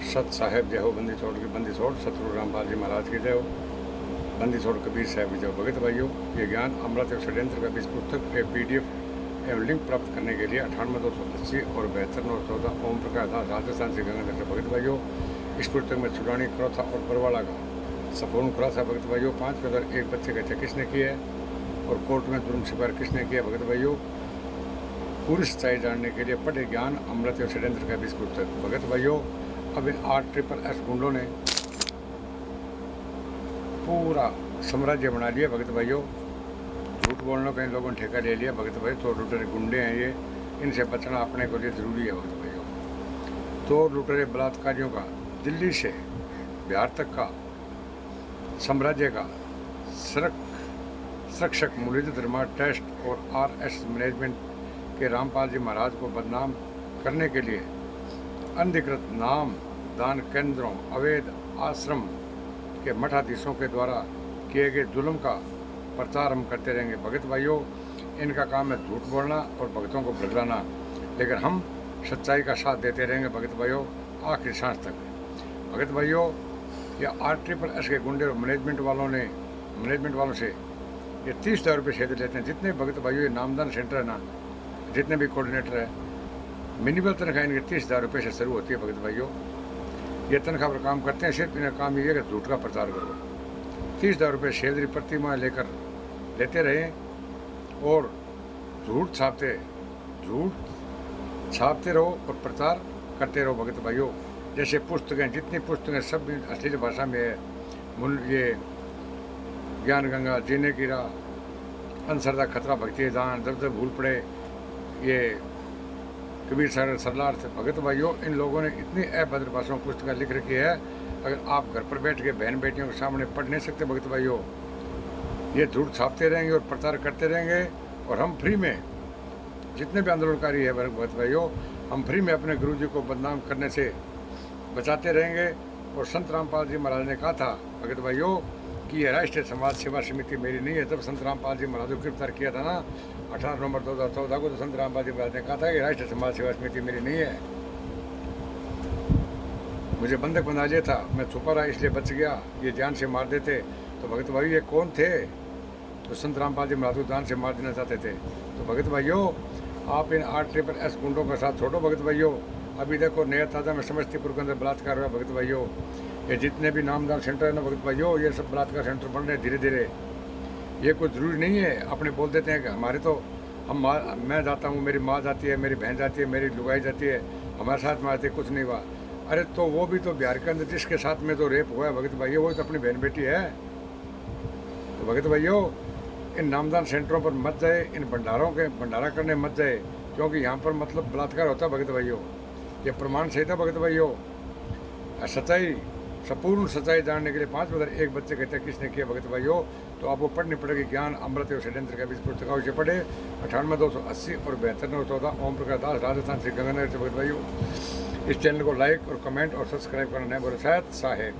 सत साहेब जय हो, बंदी छोड़ की बंदी छोड़, सतगुरु रामपाल जी महाराज की जय हो, बंदी छोड़ कबीर साहब की जय हो। भगत भाइयों, ये ज्ञान अमृत एवं षड्यंत्र का बीज पुस्तक के PDF एवं लिंक प्राप्त करने के लिए 98 280 और 72 914 ओम प्रकाश दास राजस्थान से गंगाधर। भगत भाइयों, इस पुस्तक में चुड़ानी, क्रोथा और बरवाड़ा का संपूर्ण खुलासा भगत भाइयों, 5 पैदा एक बच्चे का हत्या किसने की है और कोर्ट में जुर्म शिकार किसने किया। भगत भाइयों, पूरी सच्चाई जानने के लिए पढ़े ज्ञान अमृत एवं षड्यंत्र का बीज पुस्तक। भगत भाइयों, अब इन 8SSS गुंडों ने पूरा साम्राज्य बना लिया। भगत भाइयों, झूठ बोलने का इन लोगों ने ठेका ले लिया। भगत भाई, तो लुटेरे गुंडे हैं ये, इनसे बचना अपने को लिए ज़रूरी है। भगत भाइयों, तो लुटेरे बलात्कारियों का दिल्ली से बिहार तक का साम्राज्य का संरक्षक मुरलीधर धर्मा ट्रस्ट और RS मैनेजमेंट के रामपाल जी महाराज को बदनाम करने के लिए अनधिकृत नाम दान केंद्रों, अवैध आश्रम के मठाधीशों के द्वारा किए गए जुल्म का प्रचार हम करते रहेंगे। भगत भाइयों, इनका काम है झूठ बोलना और भगतों को भड़काना, लेकिन हम सच्चाई का साथ देते रहेंगे। भगत भाइयों, आखिरी सांस तक। भगत भाइयों, ये 8SSS के गुंडे और मैनेजमेंट वालों से ये 30,000 रुपये सीधे लेते हैं। जितने भगत भाइयों ये नामदान सेंटर है ना, जितने भी कोऑर्डिनेटर है, मिनिमम तनख्वाह इनके 30,000 रुपये से शुरू होती है। भगत भाइयों, ये तनख्वाह पर काम करते हैं, सिर्फ इनका काम ये है कि झूठ का प्रचार करो। 30,000 रुपये सैलरी प्रति माह लेते रहे और झूठ छापते रहो और प्रचार करते रहो। भगत भाइयों, जैसे पुस्तकें, जितनी पुस्तकें सब अश्लील भाषा में है, ये ज्ञान गंगा, जीने की राह, अंधश्रद्धा खतरा, भक्ति दान, जब भूल पड़े, ये कबीर सागर सरलार्थ। भगत भाइयों, इन लोगों ने इतनी अभद्र भाषा में पुस्तकें लिख रखी है, अगर आप घर पर बैठ के बहन बेटियों के सामने पढ़ नहीं सकते। भगत भाइयों, ये झूठ छापते रहेंगे और प्रचार करते रहेंगे, और हम फ्री में, जितने भी आंदोलनकारी है भगत भाइयों, हम फ्री में अपने गुरु जी को बदनाम करने से बचाते रहेंगे। और संत रामपाल जी महाराज ने कहा था भगत भाइयों कि यह राष्ट्रीय समाज सेवा समिति मेरी नहीं है। जब संत रामपाल जी महाराज को गिरफ्तार किया था ना 18 नवंबर 2014 को, तो संत रामपाल जी महाराज ने कहा था कि राष्ट्रीय समाज सेवा समिति मेरी नहीं है, मुझे बंधक बना लिया था, मैं छुपा रहा इसलिए बच गया, ये जान से मार देते। तो भगत भाई, ये कौन थे तो संत रामपाल जी महाराज को जान से मार देना चाहते थे। तो भगत भाइयों, आप इन 8SSS गुंडों के साथ छोड़ो। भगत भाइयों, अभी देखो नया ताज़ा में समस्तीपुर के अंदर बलात्कार हुआ। भगत भाइयों, ये जितने भी नामदान सेंटर है ना भगत भाइयों, ये सब बलात्कार सेंटर बन रहे हैं धीरे धीरे। ये कुछ ज़रूरी नहीं है, अपने बोल देते हैं कि हमारे तो मैं जाता हूँ, मेरी माँ जाती है, मेरी बहन जाती है, मेरी लुगाई जाती है, हमारे साथ में आते कुछ नहीं हुआ। अरे तो वो भी तो बिहार के अंदर जिसके साथ में तो रेप हुआ है भगत भाइयों, वो तो अपनी बहन बेटी है। तो भगत भाइयों, इन नामदान सेंटरों पर मत जाए, इन भंडारा करने मत जाए, क्योंकि यहाँ पर मतलब बलात्कार होता है। भगत भाइयों, ये प्रमाण सही था। भगत भाइयों, सच्चाई, संपूर्ण सच्चाई जानने के लिए 5 पैदा एक बच्चे का हत्या किसने किया। भगत भाइयों, तो आपको पढ़नी पड़ेगी ज्ञान अमृत एवं षड्यंत्र का बीज पुस्तक। उसे पढ़े 98 280 और 72 914 ओम प्रकाश दास राजस्थान से गंगानगर से। भगत भाइयों, इस चैनल को लाइक और कमेंट और सब्सक्राइब करना नहीं भूलें। साहेब।